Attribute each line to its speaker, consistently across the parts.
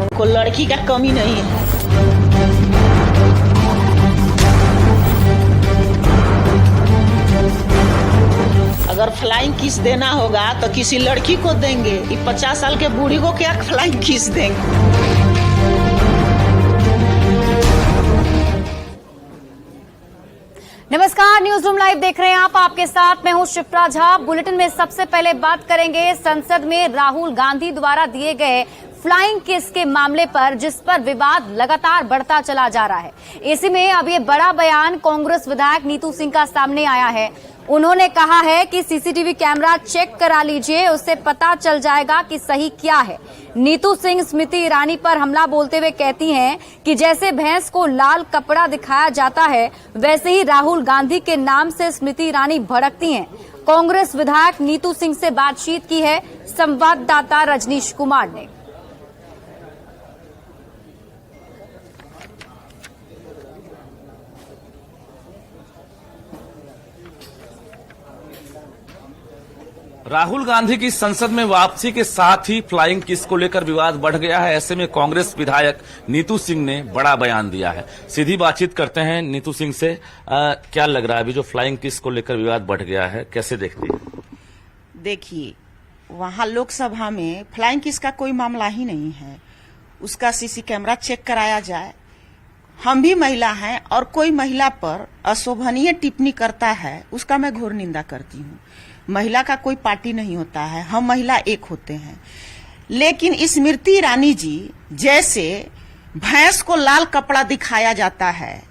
Speaker 1: उनको लड़की का कमी नहीं है। अगर फ्लाइंग किस देना होगा तो किसी लड़की को देंगे। ये 50 साल के बूढ़ी को क्या फ्लाइंग किस देंगे?
Speaker 2: नमस्कार, न्यूज रूम लाइव देख रहे हैं आप। आपके साथ मैं हूं शिप्रा झा। बुलेटिन में सबसे पहले बात करेंगे संसद में राहुल गांधी द्वारा दिए गए फ्लाइंग किस के मामले पर, जिस पर विवाद लगातार बढ़ता चला जा रहा है। इसी में अब ये बड़ा बयान कांग्रेस विधायक नीतू सिंह का सामने आया है। उन्होंने कहा है कि सीसीटीवी कैमरा चेक करा लीजिए, उससे पता चल जाएगा कि सही क्या है। नीतू सिंह स्मृति ईरानी पर हमला बोलते हुए कहती हैं कि जैसे भैंस को लाल कपड़ा दिखाया जाता है, वैसे ही राहुल गांधी के नाम से स्मृति ईरानी भड़कती हैं। कांग्रेस विधायक नीतू सिंह से बातचीत की है संवाददाता रजनीश कुमार ने।
Speaker 3: राहुल गांधी की संसद में वापसी के साथ ही फ्लाइंग किस को लेकर विवाद बढ़ गया है। ऐसे में कांग्रेस विधायक नीतू सिंह ने बड़ा बयान दिया है। सीधी बातचीत करते हैं नीतू सिंह से। क्या लग रहा है अभी जो फ्लाइंग किस को लेकर विवाद बढ़ गया है, कैसे देखती है?
Speaker 1: देखिए, वहाँ लोकसभा में फ्लाइंग किस का कोई मामला ही नहीं है। उसका सीसी कैमरा चेक कराया जाए। हम भी महिला हैं और कोई महिला पर अशोभनीय टिप्पणी करता है, उसका मैं घोर निंदा करती हूँ। महिला का कोई पार्टी नहीं होता है, हम महिला एक होते हैं। लेकिन स्मृति ईरानी जी जैसे भैंस को लाल कपड़ा दिखाया जाता है,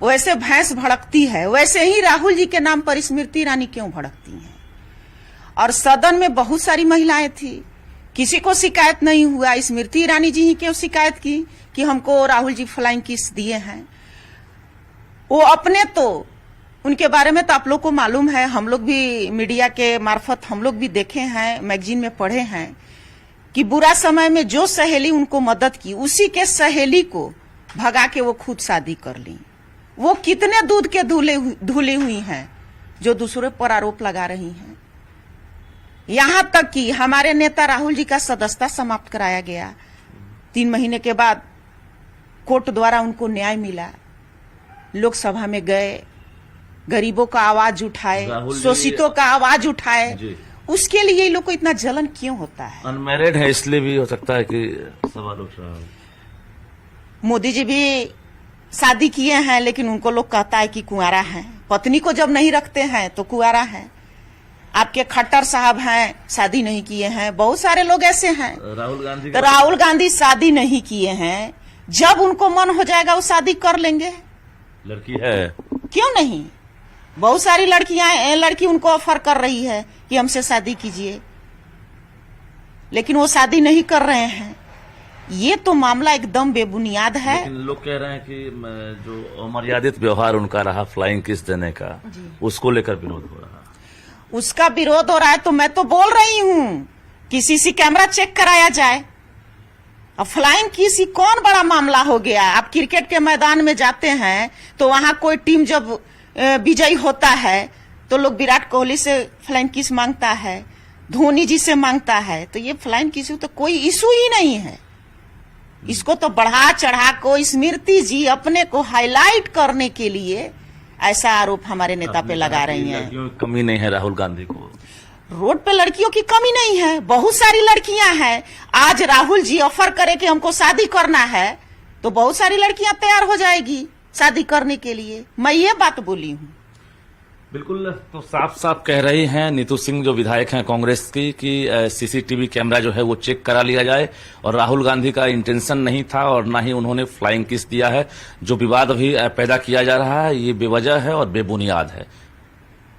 Speaker 1: वैसे भैंस भड़कती है, वैसे ही राहुल जी के नाम पर स्मृति ईरानी क्यों भड़कती हैं? और सदन में बहुत सारी महिलाएं थी, किसी को शिकायत नहीं हुआ। स्मृति ईरानी जी ही क्यों शिकायत की कि हमको राहुल जी फ्लाइंग किस दिए हैं? वो अपने तो उनके बारे में तो आप लोग को मालूम है, हम लोग भी मीडिया के मार्फत हम लोग भी देखे हैं, मैगजीन में पढ़े हैं कि बुरा समय में जो सहेली उनको मदद की, उसी के सहेली को भगा के वो खुद शादी कर ली। वो कितने दूध के धुली हुई हैं जो दूसरे पर आरोप लगा रही हैं। यहां तक कि हमारे नेता राहुल जी का सदस्यता समाप्त कराया गया। 3 महीने के बाद कोर्ट द्वारा उनको न्याय मिला। लोकसभा में गए, गरीबों का आवाज उठाए, शोषितों का आवाज उठाए। उसके लिए ये लोग को इतना जलन क्यों होता है?
Speaker 3: अनमैरिड है इसलिए भी हो सकता है कि सवाल उठ रहा है।
Speaker 1: मोदी जी भी शादी किए हैं, लेकिन उनको लोग कहता है कि कुंवारा है। पत्नी को जब नहीं रखते हैं तो कुंवारा है। आपके खट्टर साहब हैं, शादी नहीं किए हैं। बहुत सारे लोग ऐसे हैं। राहुल गांधी शादी नहीं किए हैं। जब उनको मन हो जाएगा वो शादी कर लेंगे।
Speaker 3: लड़की है,
Speaker 1: क्यों नहीं? बहुत सारी लड़की उनको ऑफर कर रही है कि हमसे शादी कीजिए, लेकिन वो शादी नहीं कर रहे हैं। ये तो मामला एकदम बेबुनियाद है।
Speaker 3: लेकिन लोग कह रहे हैं कि जो अमर्यादित व्यवहार उनका रहा फ्लाइंग किस देने का, उसको लेकर विरोध हो रहा है।
Speaker 1: उसका विरोध हो रहा है तो मैं तो बोल रही हूँ कि सीसी कैमरा चेक कराया जाए। अब फ्लाइंग किस कौन बड़ा मामला हो गया? आप क्रिकेट के मैदान में जाते हैं तो वहां कोई टीम जब विजयी होता है तो लोग विराट कोहली से फ्लाइंग किस मांगता है, धोनी जी से मांगता है। तो ये फ्लाइंग किस तो कोई इशू ही नहीं है। इसको तो बढ़ा चढ़ा को स्मृति जी अपने को हाईलाइट करने के लिए ऐसा आरोप हमारे नेता पे लगा रही हैं।
Speaker 3: कमी नहीं है राहुल गांधी को,
Speaker 1: रोड पे लड़कियों की कमी नहीं है, बहुत सारी लड़कियां हैं। आज राहुल जी ऑफर करे कि हमको शादी करना है तो बहुत सारी लड़कियां तैयार हो जाएगी शादी करने के लिए। मैं ये बात बोली हूँ।
Speaker 3: बिल्कुल, तो साफ साफ कह रही हैं नीतू सिंह जो विधायक हैं कांग्रेस की कि सीसीटीवी कैमरा जो है वो चेक करा लिया जाए। और राहुल गांधी का इंटेंशन नहीं था और ना ही उन्होंने फ्लाइंग किस दिया है। जो विवाद अभी पैदा किया जा रहा है ये बेवजह है और बेबुनियाद है।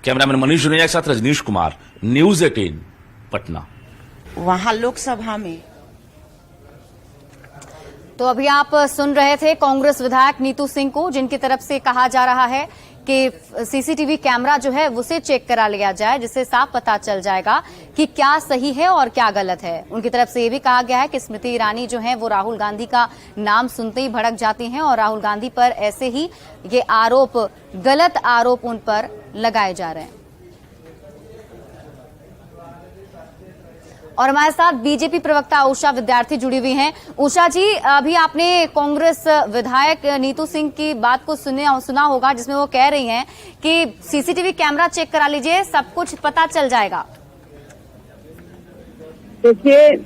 Speaker 3: कैमरामैन मनीष जुनेजा के साथ रजनीश कुमार, न्यूज 18 पटना।
Speaker 1: वहां लोकसभा में
Speaker 2: तो अभी आप सुन रहे थे कांग्रेस विधायक नीतू सिंह को, जिनकी तरफ से कहा जा रहा है कि सीसीटीवी कैमरा जो है उसे चेक करा लिया जाए, जिससे साफ पता चल जाएगा कि क्या सही है और क्या गलत है। उनकी तरफ से ये भी कहा गया है कि स्मृति ईरानी जो है वो राहुल गांधी का नाम सुनते ही भड़क जाती हैं और राहुल गांधी पर ऐसे ही ये आरोप, गलत आरोप उन पर लगाए जा रहे हैं। और हमारे साथ बीजेपी प्रवक्ता उषा विद्यार्थी जुड़ी हुई हैं। उषा जी, अभी आपने कांग्रेस विधायक नीतू सिंह की बात को सुना होगा, जिसमें वो कह रही हैं कि सीसीटीवी कैमरा चेक करा लीजिए, सब कुछ पता चल जाएगा।
Speaker 4: देखिए,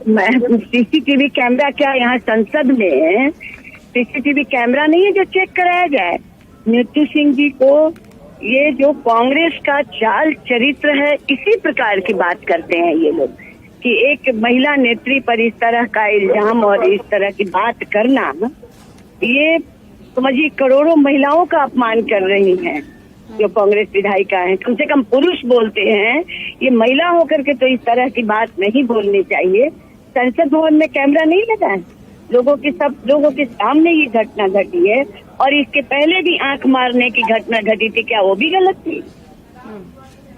Speaker 4: सीसीटीवी कैमरा क्या यहाँ संसद में सीसीटीवी कैमरा नहीं है जो चेक कराया जाए। नीतू सिंह जी को ये जो कांग्रेस का चाल चरित्र है, इसी प्रकार की बात करते हैं ये लोग कि एक महिला नेत्री पर इस तरह का इल्जाम और इस तरह की बात करना, ये समझिए करोड़ों महिलाओं का अपमान कर रही हैं जो कांग्रेस विधायिका हैं। कम से कम पुरुष बोलते हैं, ये महिला होकर के तो इस तरह की बात नहीं बोलनी चाहिए। संसद भवन में कैमरा नहीं लगा है, सब लोगों के सामने ये घटना घटी है और इसके पहले भी आंख मारने की घटना घटी थी। क्या वो भी गलत थी?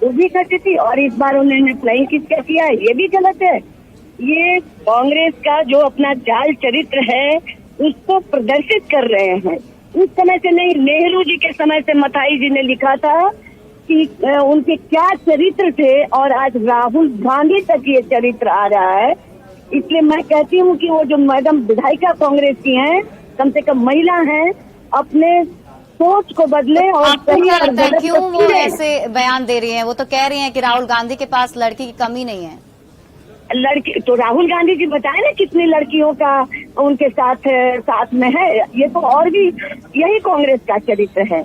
Speaker 4: वो भी घटी थी। और इस बार उन्होंने फ्लाइंग किस क्या किया, ये भी गलत है। ये कांग्रेस का जो अपना चाल चरित्र है उसको प्रदर्शित कर रहे हैं। उस समय से नहीं, नेहरू जी के समय से मथाई जी ने लिखा था कि उनके क्या चरित्र थे और आज राहुल गांधी तक ये चरित्र आ रहा है। इसलिए मैं कहती हूँ कि वो जो मैडम विधायिका कांग्रेस की हैं, कम से कम महिला हैं, अपने सोच को बदले। और
Speaker 2: आपको क्या लगता है क्यों वो ऐसे बयान दे रही हैं? वो तो कह रही हैं कि राहुल गांधी के पास लड़की की कमी नहीं है।
Speaker 4: लड़की तो राहुल गांधी जी बताए ना कितनी लड़कियों का उनके साथ में है। ये तो और भी यही कांग्रेस का चरित्र है।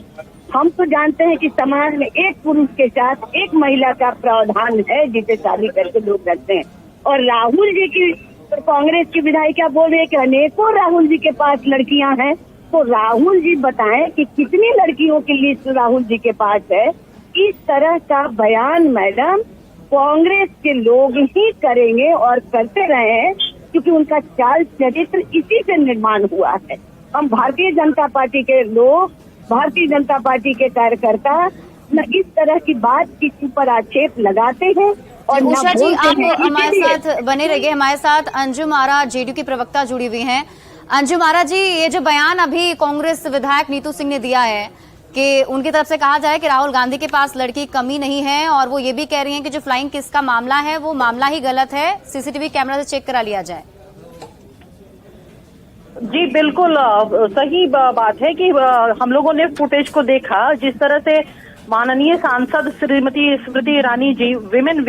Speaker 4: हम तो जानते हैं कि समाज में एक पुरुष के साथ एक महिला का प्रावधान है जिसे शादी करके लोग करते हैं। और राहुल जी की कांग्रेस की विधायिका बोल रही है कि अनेकों राहुल जी के पास लड़कियां हैं। तो राहुल जी बताएं कि कितनी लड़कियों की लिस्ट राहुल जी के पास है। इस तरह का बयान मैडम कांग्रेस के लोग ही करेंगे और करते रहे हैं, क्योंकि उनका चाल चरित्र इसी से निर्माण हुआ है। हम भारतीय जनता पार्टी के लोग, भारतीय जनता पार्टी के कार्यकर्ता न इस तरह की बात किसी पर आक्षेप लगाते हैं। और
Speaker 2: उषा जी, आप हमारे साथ बने रहिए। हमारे साथ अंजुम आरा जेडीयू की प्रवक्ता जुड़ी हुई हैं। अंजुम आरा जी, ये जो बयान अभी कांग्रेस विधायक नीतू सिंह ने दिया है कि उनकी तरफ से कहा जाए कि राहुल गांधी के पास लड़की की कमी नहीं है, और वो ये भी कह रही हैं कि जो फ्लाइंग किस का मामला है वो मामला ही गलत है, सीसीटीवी कैमरा से चेक करा लिया जाए।
Speaker 5: जी बिल्कुल सही बात है कि हम लोगों ने फुटेज को देखा, जिस तरह से माननीय सांसद Shrimati Smriti Irani ji women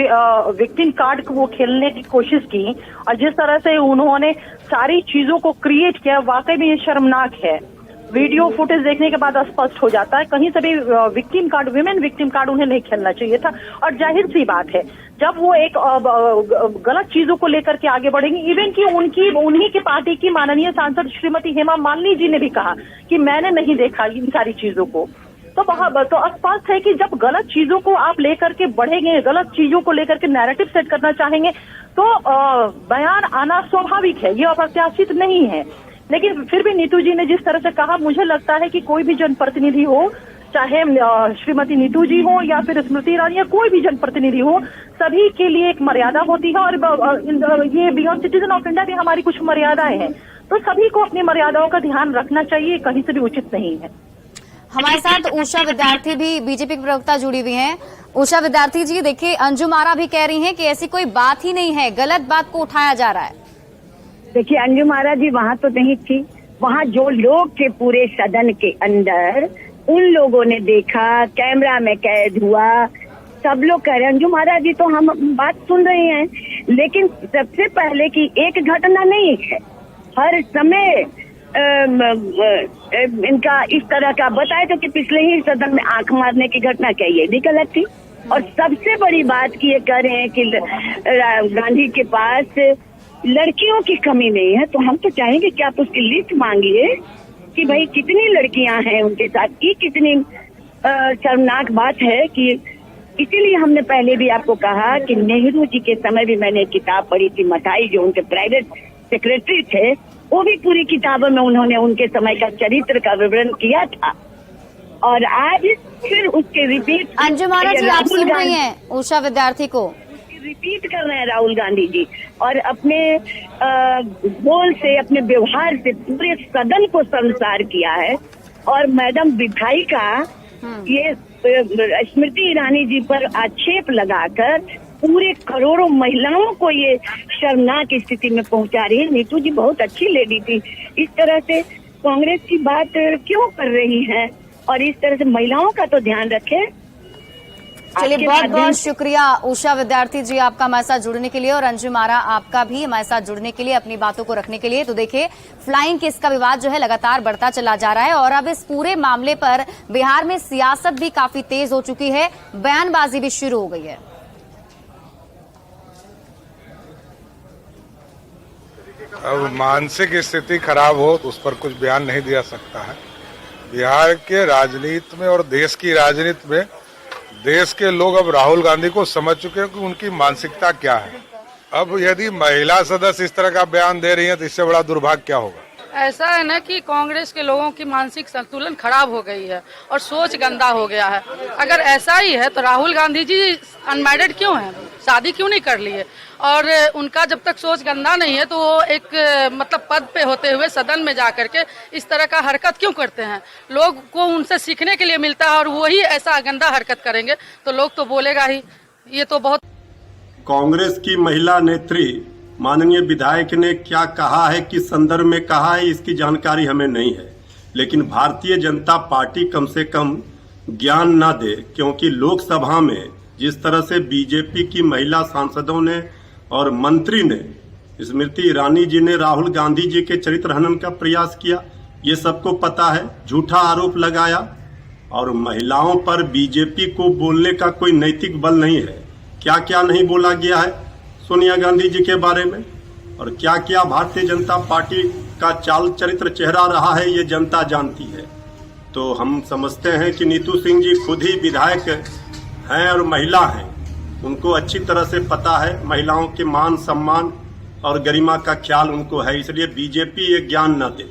Speaker 5: victim card को वो खेलने की कोशिश की और जिस तरह से उन्होंने सारी चीजों को क्रिएट किया, वाकई में ये शर्मनाक है। वीडियो फुटेज देखने के बाद स्पष्ट हो जाता है, कहीं से भी victim card, women victim card उन्हें नहीं खेलना चाहिए था। और जाहिर सी बात है, जब वो एक गलत चीजों को लेकर के आगे बढ़ेंगी, इवन कि उन्हीं की पार्टी की माननीय सांसद श्रीमती हेमा मालिनी जी ने भी कहा कि मैंने नहीं देखा इन सारी चीजों को। तो स्पष्ट है कि जब गलत चीजों को आप लेकर के बढ़ेंगे, गलत चीजों को लेकर के नैरेटिव सेट करना चाहेंगे, तो बयान आना स्वाभाविक है, ये अप्रत्याशित नहीं है। लेकिन फिर भी नीतू जी ने जिस तरह से कहा, मुझे लगता है कि कोई भी जनप्रतिनिधि हो, चाहे श्रीमती नीतू जी हो या फिर स्मृति ईरानी या कोई भी जनप्रतिनिधि हो, सभी के लिए एक मर्यादा होती है। और ये बियॉन्ड सिटीजन ऑफ इंडिया भी हमारी कुछ मर्यादाएं हैं, तो सभी को अपनी मर्यादाओं का ध्यान रखना चाहिए, कहीं से भी उचित नहीं है।
Speaker 2: हमारे साथ उषा विद्यार्थी भी बीजेपी की प्रवक्ता जुड़ी हुई हैं। उषा विद्यार्थी जी, देखिए अंजुम आरा भी कह रही हैं कि ऐसी कोई बात ही नहीं है, गलत बात को उठाया जा रहा है।
Speaker 4: देखिए अंजुम आरा जी वहाँ तो नहीं थी, वहाँ जो लोग थे पूरे सदन के अंदर, उन लोगों ने देखा, कैमरा में कैद हुआ, सब लोग कह रहे हैं। अंजुम आरा जी तो हम बात सुन रहे हैं, लेकिन सबसे पहले की एक घटना नहीं है, हर समय इनका इस तरह का बताए तो कि पिछले ही सदन में आंख मारने की घटना, क्या ये भी गलत थी? और सबसे बड़ी बात की ये कह रहे हैं कि गांधी के पास लड़कियों की कमी नहीं है। तो हम तो चाहेंगे कि आप उसकी लिस्ट मांगिए कि भाई कितनी लड़कियां हैं उनके साथ। ये कितनी शर्मनाक बात है कि इसीलिए हमने पहले भी आपको कहा कि नेहरू जी के समय भी मैंने किताब पढ़ी थी, मथाई जो उनके प्राइवेट सेक्रेटरी थे, वो भी पूरी किताबों में उन्होंने उनके समय का चरित्र का विवरण किया था। और आज फिर उसके रिपीट
Speaker 2: अंजुम आरा जी, आप सुन रही हैं उषा विद्यार्थी को?
Speaker 4: रिपीट कर रहे हैं राहुल गांधी जी, और अपने बोल से, अपने व्यवहार से पूरे सदन को संसार किया है। और मैडम विधायिका ये स्मृति ईरानी जी पर आक्षेप लगाकर पूरे करोड़ों महिलाओं को ये शर्मनाक स्थिति में पहुंचा रही है। नीतू जी बहुत अच्छी लेडी थी, इस तरह से कांग्रेस की बात क्यों कर रही है, और इस तरह से महिलाओं का तो ध्यान रखें।
Speaker 2: चलिए, बहुत बहुत शुक्रिया उषा विद्यार्थी जी आपका हमारे साथ जुड़ने के लिए, और अंजुम आरा आपका भी हमारे साथ जुड़ने के लिए, अपनी बातों को रखने के लिए। तो देखिए, फ्लाइंग किस का विवाद जो है लगातार बढ़ता चला जा रहा है, और अब इस पूरे मामले पर बिहार में सियासत भी काफी तेज हो चुकी है, बयानबाजी भी शुरू हो गई है।
Speaker 6: अब मानसिक स्थिति खराब हो तो उस पर कुछ बयान नहीं दिया सकता है। बिहार के राजनीति में और देश की राजनीति में देश के लोग अब राहुल गांधी को समझ चुके हैं कि उनकी मानसिकता क्या है। अब यदि महिला सदस्य इस तरह का बयान दे रही हैं तो इससे बड़ा दुर्भाग्य क्या होगा।
Speaker 7: ऐसा है ना कि कांग्रेस के लोगों की मानसिक संतुलन खराब हो गई है और सोच गंदा हो गया है। अगर ऐसा ही है तो राहुल गांधी जी अनमैरिड क्यों हैं, शादी क्यों नहीं कर लिए, और उनका जब तक सोच गंदा नहीं है तो वो एक मतलब पद पे होते हुए सदन में जाकर के इस तरह का हरकत क्यों करते हैं। लोग को उनसे सीखने के लिए मिलता है, और वही ऐसा गंदा हरकत करेंगे तो लोग तो बोलेगा ही। ये तो बहुत
Speaker 8: कांग्रेस की महिला नेत्री माननीय विधायक ने क्या कहा है, किस संदर्भ में कहा है, इसकी जानकारी हमें नहीं है, लेकिन भारतीय जनता पार्टी कम से कम ज्ञान ना दे, क्योंकि लोकसभा में जिस तरह से बीजेपी की महिला सांसदों ने और मंत्री ने, स्मृति ईरानी जी ने राहुल गांधी जी के चरित्र हनन का प्रयास किया, ये सबको पता है, झूठा आरोप लगाया, और महिलाओं पर बीजेपी को बोलने का कोई नैतिक बल नहीं है। क्या क्या नहीं बोला गया है सोनिया गांधी जी के बारे में, और क्या क्या भारतीय जनता पार्टी का चाल चरित्र चेहरा रहा है, ये जनता जानती है। तो हम समझते हैं कि नीतू सिंह जी खुद ही विधायक हैं और महिला हैं, उनको अच्छी तरह से पता है महिलाओं के मान सम्मान और गरिमा का ख्याल उनको है, इसलिए बीजेपी ये ज्ञान न दे।